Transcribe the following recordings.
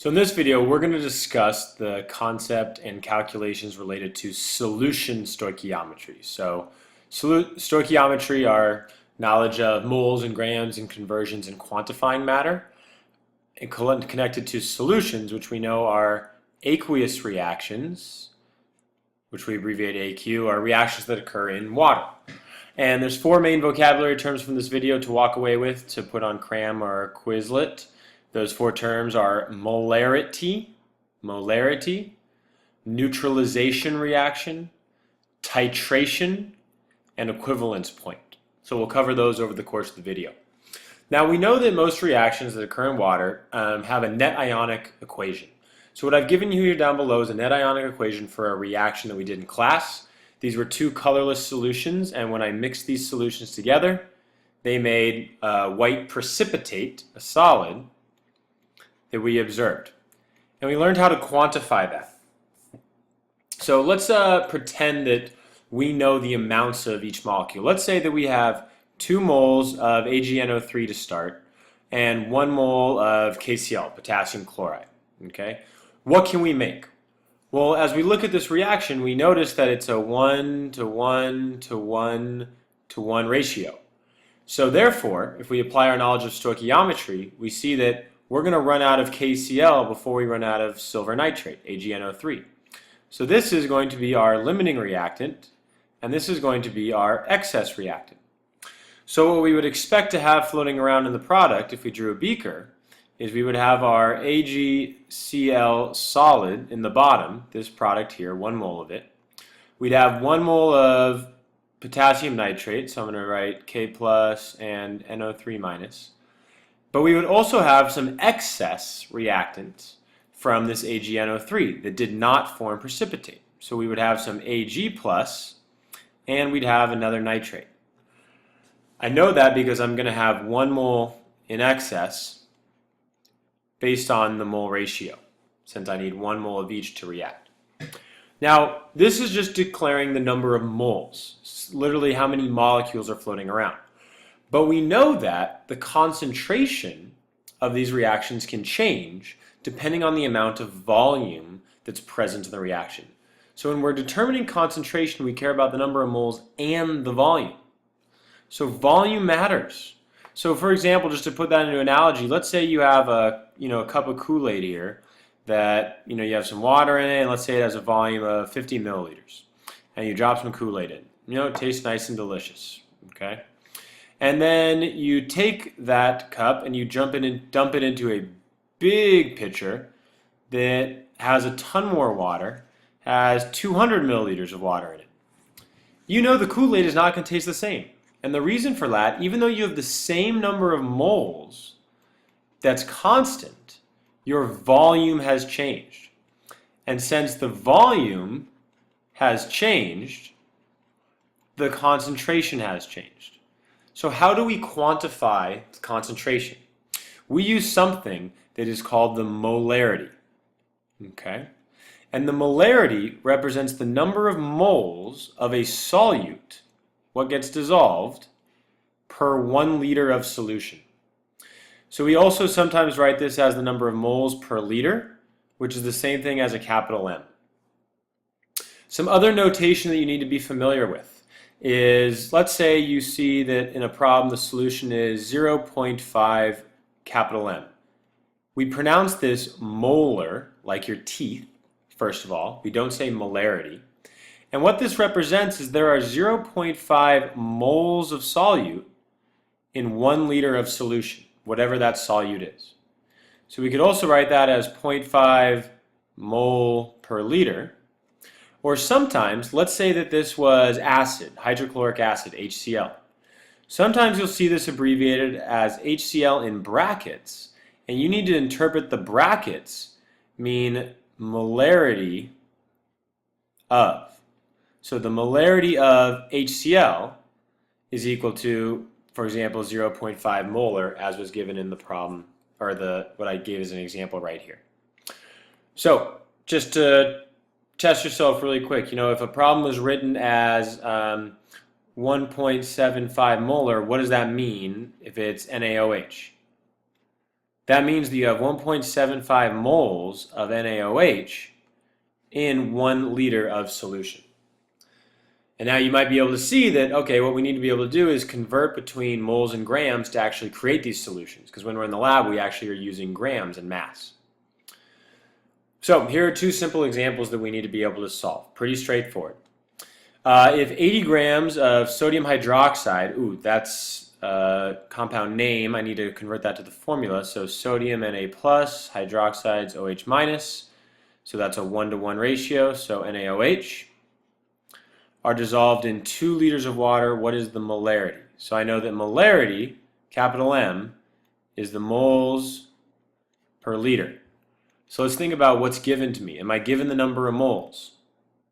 So in this video, we're going to discuss the concept and calculations related to solution stoichiometry. So stoichiometry are knowledge of moles and grams and conversions and quantifying matter, and connected to solutions, which we know are aqueous reactions, which we abbreviate AQ, are reactions that occur in water. And there's four main vocabulary terms from this video to walk away with, to put on cram or Quizlet. Those four terms are molarity, neutralization reaction, titration, and equivalence point. So we'll cover those over the course of the video. Now we know that most reactions that occur in water have a net ionic equation. So what I've given you here down below is a net ionic equation for a reaction that we did in class. These were two colorless solutions, and when I mixed these solutions together, they made a white precipitate, a solid, that we observed. And we learned how to quantify that. So let's pretend that we know the amounts of each molecule. Let's say that we have 2 moles of AgNO3 to start and 1 mole of KCl, potassium chloride. Okay? What can we make? Well, as we look at this reaction, we notice that it's a 1 to 1 to 1 to 1 ratio. So therefore, if we apply our knowledge of stoichiometry, we see that we're going to run out of KCl before we run out of silver nitrate, AgNO3. So this is going to be our limiting reactant, and this is going to be our excess reactant. So what we would expect to have floating around in the product, if we drew a beaker, is we would have our AgCl solid in the bottom, this product here, 1 mole of it. We'd have 1 mole of potassium nitrate, so I'm going to write K plus and NO3 minus. But we would also have some excess reactants from this AgNO3 that did not form precipitate. So we would have some Ag plus, and we'd have another nitrate. I know that because I'm going to have 1 mole in excess based on the mole ratio, since I need 1 mole of each to react. Now, this is just declaring the number of moles, it's literally how many molecules are floating around. But we know that the concentration of these reactions can change depending on the amount of volume that's present in the reaction. So when we're determining concentration, we care about the number of moles and the volume. So volume matters. So for example, just to put that into analogy, let's say you have a cup of Kool-Aid here that you have some water in it, and let's say it has a volume of 50 milliliters, and you drop some Kool-Aid in. It tastes nice and delicious. Okay. And then you take that cup and you dump it into a big pitcher that has a ton more water, has 200 milliliters of water in it. The Kool-Aid is not going to taste the same. And the reason for that, even though you have the same number of moles that's constant, your volume has changed. And since the volume has changed, the concentration has changed. So how do we quantify the concentration? We use something that is called the molarity. Okay? And the molarity represents the number of moles of a solute, what gets dissolved, per 1 liter of solution. So we also sometimes write this as the number of moles per liter, which is the same thing as a capital M. Some other notation that you need to be familiar with is, let's say you see that in a problem the solution is 0.5 capital M. We pronounce this molar, like your teeth, first of all. We don't say molarity. And what this represents is there are 0.5 moles of solute in 1 liter of solution, whatever that solute is. So we could also write that as 0.5 mole per liter. Or sometimes, let's say that this was acid, hydrochloric acid, HCl. Sometimes you'll see this abbreviated as HCl in brackets, and you need to interpret the brackets mean molarity of. So the molarity of HCl is equal to, for example, 0.5 molar, as was given in the problem, or what I gave as an example right here. So just to test yourself really quick, if a problem was written as 1.75 molar, what does that mean if it's NaOH? that means that you have 1.75 moles of NaOH in 1 liter of solution. And now you might be able to see that, okay, what we need to be able to do is convert between moles and grams to actually create these solutions. Because when we're in the lab, we actually are using grams and mass. So here are 2 simple examples that we need to be able to solve. Pretty straightforward. If 80 grams of sodium hydroxide, that's compound name, I need to convert that to the formula. So sodium Na+, hydroxide's OH-, so that's a 1-to-1 ratio, so NaOH, are dissolved in 2 liters of water. What is the molarity? So I know that molarity, capital M, is the moles per liter. So let's think about what's given to me. Am I given the number of moles?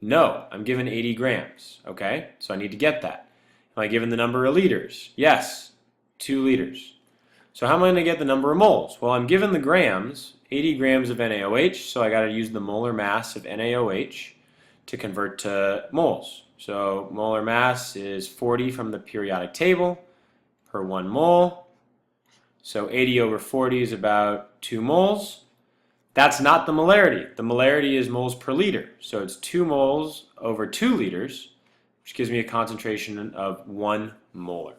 No, I'm given 80 grams, okay? So I need to get that. Am I given the number of liters? Yes, 2 liters. So how am I going to get the number of moles? Well, I'm given the grams, 80 grams of NaOH, so I got to use the molar mass of NaOH to convert to moles. So molar mass is 40 from the periodic table per 1 mole. So 80 over 40 is about 2 moles. That's not the molarity. The molarity is moles per liter. So it's 2 moles over 2 liters, which gives me a concentration of 1 molar.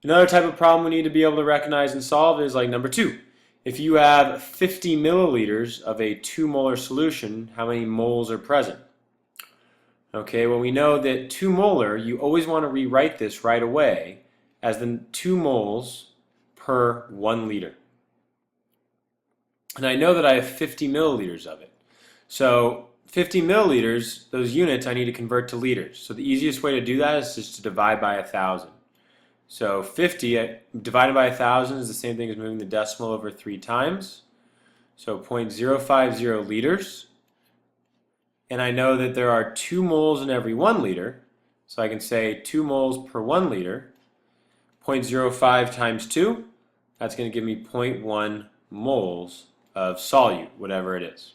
Another type of problem we need to be able to recognize and solve is like number 2. If you have 50 milliliters of a 2 molar solution, how many moles are present? Okay, well we know that 2 molar, you always want to rewrite this right away as the 2 moles per 1 liter. And I know that I have 50 milliliters of it. So 50 milliliters, those units I need to convert to liters. So the easiest way to do that is just to divide by 1,000. So 50 divided by 1,000 is the same thing as moving the decimal over 3 times. So 0.050 liters. And I know that there are 2 moles in every 1 liter. So I can say 2 moles per 1 liter. 0.05 times 2, that's going to give me 0.1 moles of solute, whatever it is.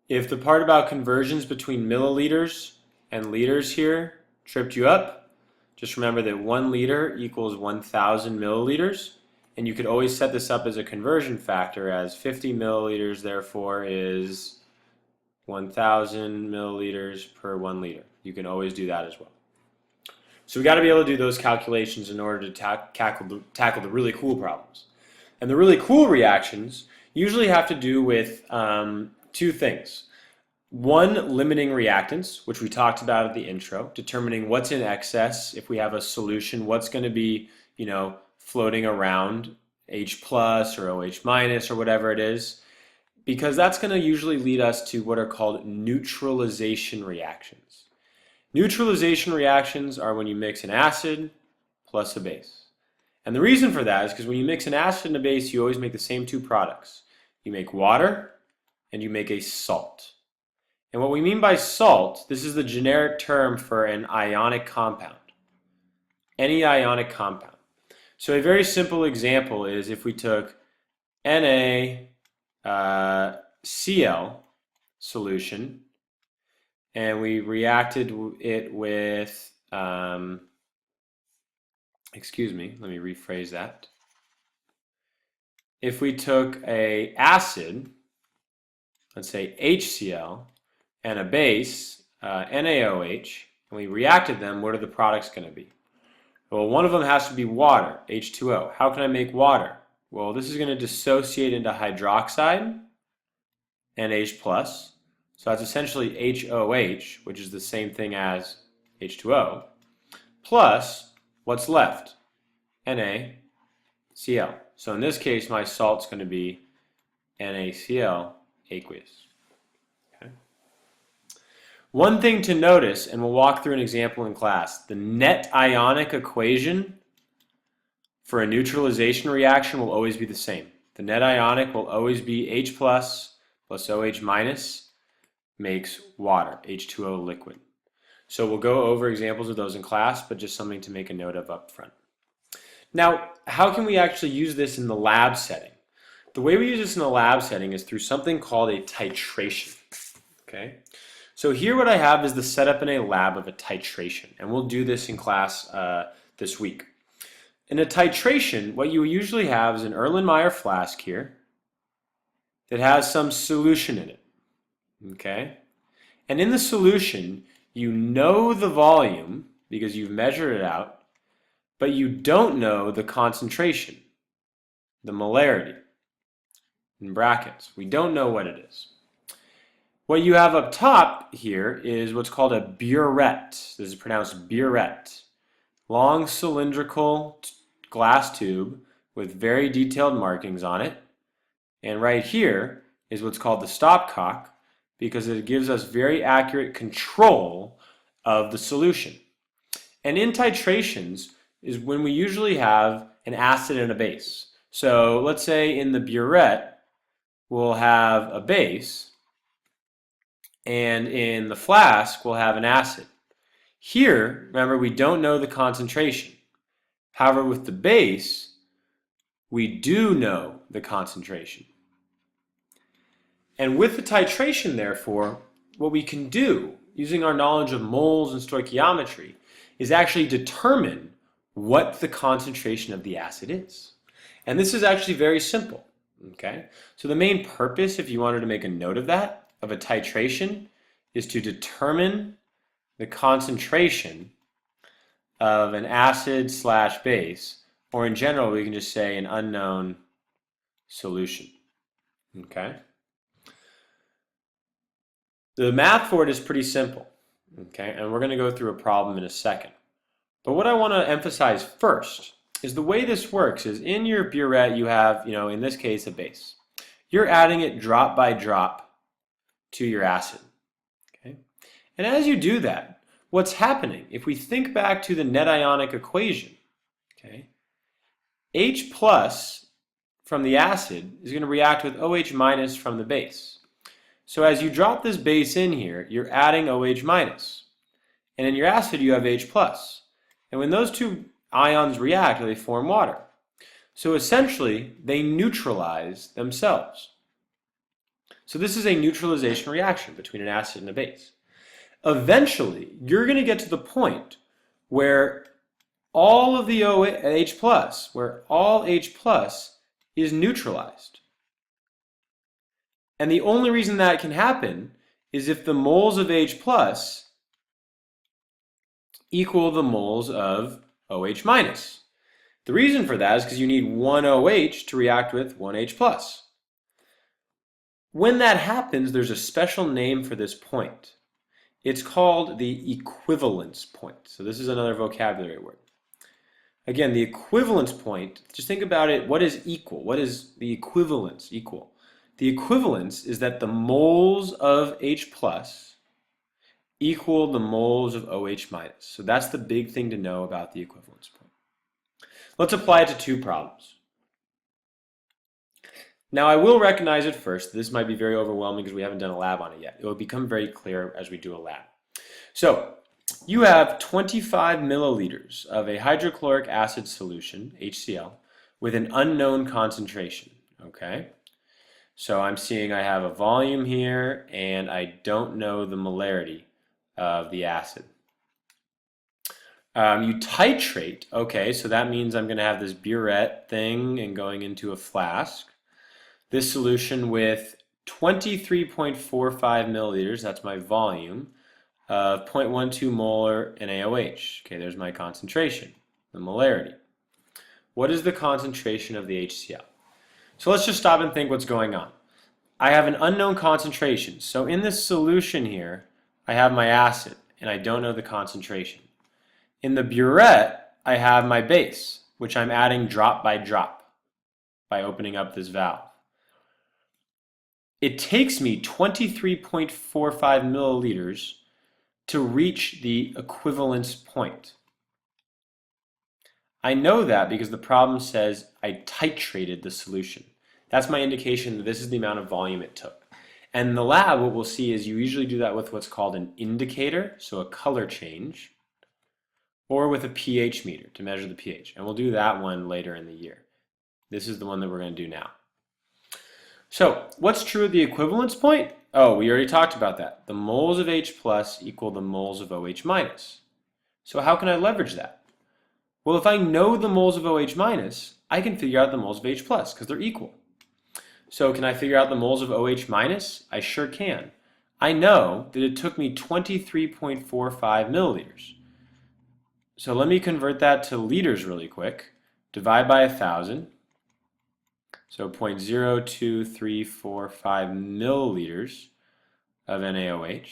If the part about conversions between milliliters and liters here tripped you up, just remember that 1 liter equals 1,000 milliliters, and you could always set this up as a conversion factor as 50 milliliters therefore is 1,000 milliliters per 1 liter. You can always do that as well. So we got to be able to do those calculations in order to tackle the really cool problems. And the really cool reactions usually have to do with 2 things. 1, limiting reactants, which we talked about at the intro, determining what's in excess. If we have a solution, what's going to be, floating around H plus or OH minus or whatever it is, because that's going to usually lead us to what are called neutralization reactions. Neutralization reactions are when you mix an acid plus a base. And the reason for that is because when you mix an acid and a base, you always make the same 2 products. You make water and you make a salt. And what we mean by salt, this is the generic term for an ionic compound. Any ionic compound. So a very simple example is if we took NaCl solution and we reacted it with, let me rephrase that. If we took an acid, let's say HCl, and a base, NaOH, and we reacted them, what are the products going to be? Well, one of them has to be water, H2O. How can I make water? Well, this is going to dissociate into hydroxide, NH+. So that's essentially HOH, which is the same thing as H2O, plus what's left? NaCl. So in this case, my salt's going to be NaCl aqueous. Okay. One thing to notice, and we'll walk through an example in class, the net ionic equation for a neutralization reaction will always be the same. The net ionic will always be H plus OH minus makes water, H2O liquid. So we'll go over examples of those in class, but just something to make a note of up front. Now, how can we actually use this in the lab setting? The way we use this in the lab setting is through something called a titration. Okay? So here what I have is the setup in a lab of a titration, and we'll do this in class this week. In a titration, what you usually have is an Erlenmeyer flask here that has some solution in it, okay? And in the solution, you know the volume because you've measured it out, but you don't know the concentration, the molarity, in brackets. We don't know what it is. What you have up top here is what's called a burette. This is pronounced burette. Long cylindrical glass tube with very detailed markings on it. And right here is what's called the stopcock because it gives us very accurate control of the solution. And in titrations is when we usually have an acid and a base. So let's say in the burette, we'll have a base, and in the flask, we'll have an acid. Here, remember, we don't know the concentration. However, with the base, we do know the concentration. And with the titration, therefore, what we can do, using our knowledge of moles and stoichiometry, is actually determine what the concentration of the acid is. And this is actually very simple, okay? So the main purpose, if you wanted to make a note of that, of a titration, is to determine the concentration of an acid slash base, or in general, we can just say an unknown solution, okay? The math for it is pretty simple, okay? And we're going to go through a problem in a second. But what I want to emphasize first is the way this works is in your burette you have, in this case, a base. You're adding it drop by drop to your acid, okay? And as you do that, what's happening, if we think back to the net ionic equation, okay, H plus from the acid is going to react with OH minus from the base. So as you drop this base in here, you're adding OH minus. And in your acid, you have H plus. And when those two ions react, they form water. So essentially, they neutralize themselves. So this is a neutralization reaction between an acid and a base. Eventually, you're going to get to the point where all of the H plus, where all H plus is neutralized. And the only reason that can happen is if the moles of H plus equal the moles of OH minus. The reason for that is because you need one OH to react with one H plus. When that happens, there's a special name for this point. It's called the equivalence point. So this is another vocabulary word. Again, the equivalence point, just think about it, what is equal? What is the equivalence equal? The equivalence is that the moles of H plus equal the moles of OH minus. So that's the big thing to know about the equivalence point. Let's apply it to two problems. Now I will recognize at first this might be very overwhelming because we haven't done a lab on it yet. It will become very clear as we do a lab. So you have 25 milliliters of a hydrochloric acid solution, HCl, with an unknown concentration, okay? So I'm seeing I have a volume here and I don't know the molarity of the acid. You titrate, okay, so that means I'm going to have this burette thing and going into a flask. This solution with 23.45 milliliters, that's my volume, of 0.12 molar NaOH. Okay, there's my concentration, the molarity. What is the concentration of the HCl? So let's just stop and think what's going on. I have an unknown concentration. So in this solution here, I have my acid, and I don't know the concentration. In the burette, I have my base, which I'm adding drop by opening up this valve. It takes me 23.45 milliliters to reach the equivalence point. I know that because the problem says I titrated the solution. That's my indication that this is the amount of volume it took. And in the lab, what we'll see is you usually do that with what's called an indicator, so a color change, or with a pH meter to measure the pH. And we'll do that one later in the year. This is the one that we're going to do now. So what's true of the equivalence point? Oh, we already talked about that. The moles of H plus equal the moles of OH minus. So how can I leverage that? Well, if I know the moles of OH minus, I can figure out the moles of H plus because they're equal. So can I figure out the moles of OH minus? I sure can. I know that it took me 23.45 milliliters. So let me convert that to liters really quick. Divide by 1,000. So 0.02345 milliliters of NaOH.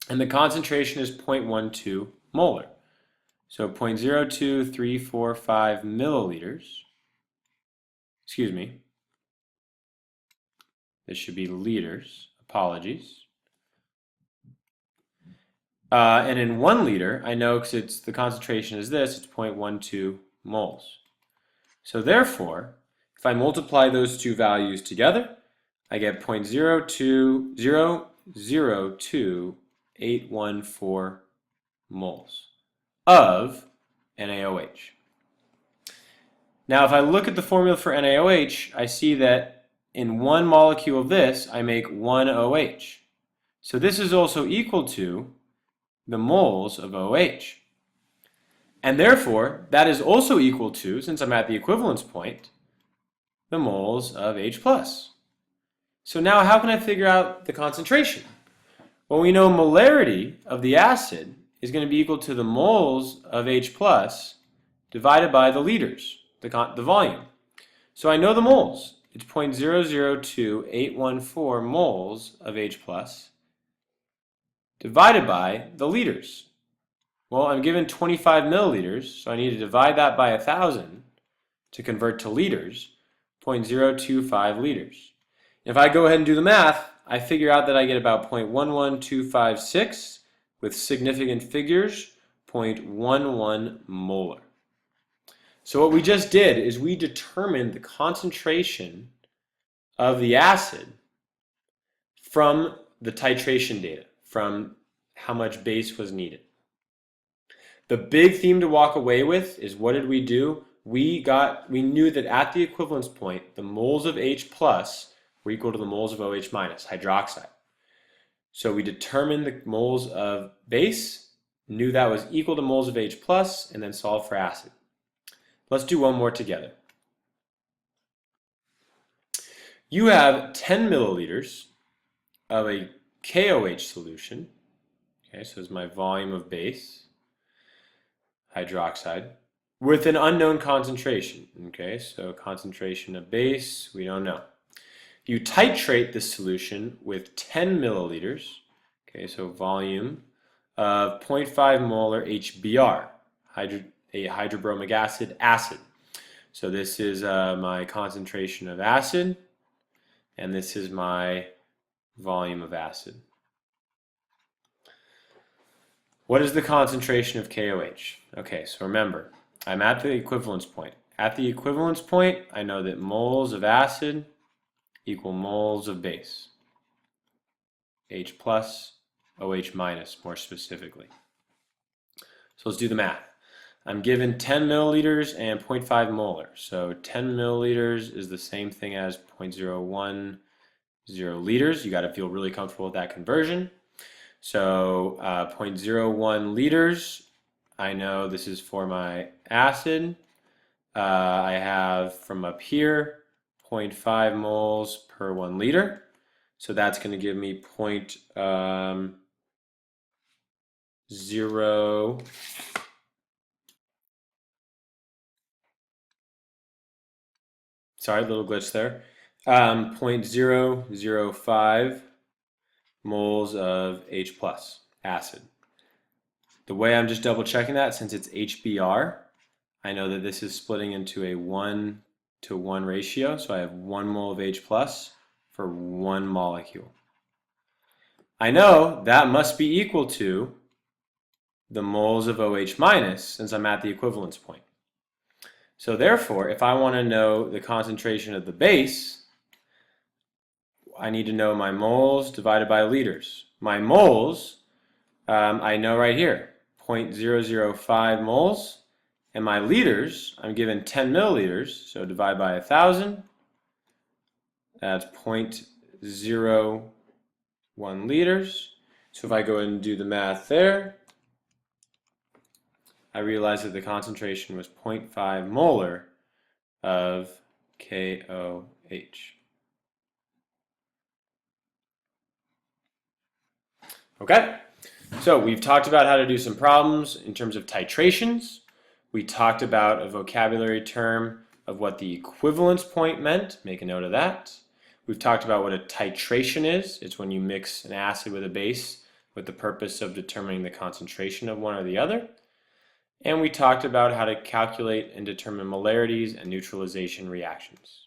And the concentration is 0.12 molar. So 0.02345 milliliters. Excuse me. This should be liters. Apologies. And in 1 liter, I know because the concentration is this, it's 0.12 moles. So therefore, if I multiply those two values together, I get 0.02002,814 moles of NaOH. Now, if I look at the formula for NaOH, I see that in 1 molecule of this, I make 1 OH. So this is also equal to the moles of OH. And therefore, that is also equal to, since I'm at the equivalence point, the moles of H plus. So now how can I figure out the concentration? Well, we know molarity of the acid is going to be equal to the moles of H plus divided by the liters, the volume. So I know the moles. It's 0.002814 moles of H plus divided by the liters. Well, I'm given 25 milliliters, so I need to divide that by 1,000 to convert to liters, 0.025 liters. If I go ahead and do the math, I figure out that I get about 0.11256 with significant figures, 0.11 molar. So what we just did is we determined the concentration of the acid from the titration data, from how much base was needed. The big theme to walk away with is, what did we do? We knew that at the equivalence point, the moles of H plus were equal to the moles of OH minus, hydroxide. So we determined the moles of base, knew that was equal to moles of H plus, and then solved for acid. Let's do one more together. You have 10 milliliters of a KOH solution. Okay, so this is my volume of base, hydroxide, with an unknown concentration. Okay, so concentration of base, we don't know. You titrate this solution with 10 milliliters, okay, so volume of 0.5 molar HBr, a hydrobromic acid. So this is my concentration of acid, and this is my volume of acid. What is the concentration of KOH? Okay, so remember, I'm at the equivalence point. At the equivalence point, I know that moles of acid equal moles of base. H plus, OH minus, more specifically. So let's do the math. I'm given 10 milliliters and 0.5 molar. So 10 milliliters is the same thing as 0.010 liters. You got to feel really comfortable with that conversion. So 0.01 liters, I know this is for my acid. I have from up here 0.5 moles per 1 liter. So that's going to give me 0.0. Sorry, a little glitch there. 0.005 moles of H plus acid. The way I'm just double checking that, since it's HBr, I know that this is splitting into a 1:1 ratio, so I have 1 mole of H plus for 1 molecule. I know that must be equal to the moles of OH minus, since I'm at the equivalence point. So therefore, if I want to know the concentration of the base, I need to know my moles divided by liters. My moles, I know right here, 0.005 moles. And my liters, I'm given 10 milliliters, so divide by 1,000. That's 0.01 liters. So if I go ahead and do the math there, I realized that the concentration was 0.5 molar of KOH. Okay, so we've talked about how to do some problems in terms of titrations. We talked about a vocabulary term of what the equivalence point meant. Make a note of that. We've talked about what a titration is. It's when you mix an acid with a base with the purpose of determining the concentration of one or the other. And we talked about how to calculate and determine molarities and neutralization reactions.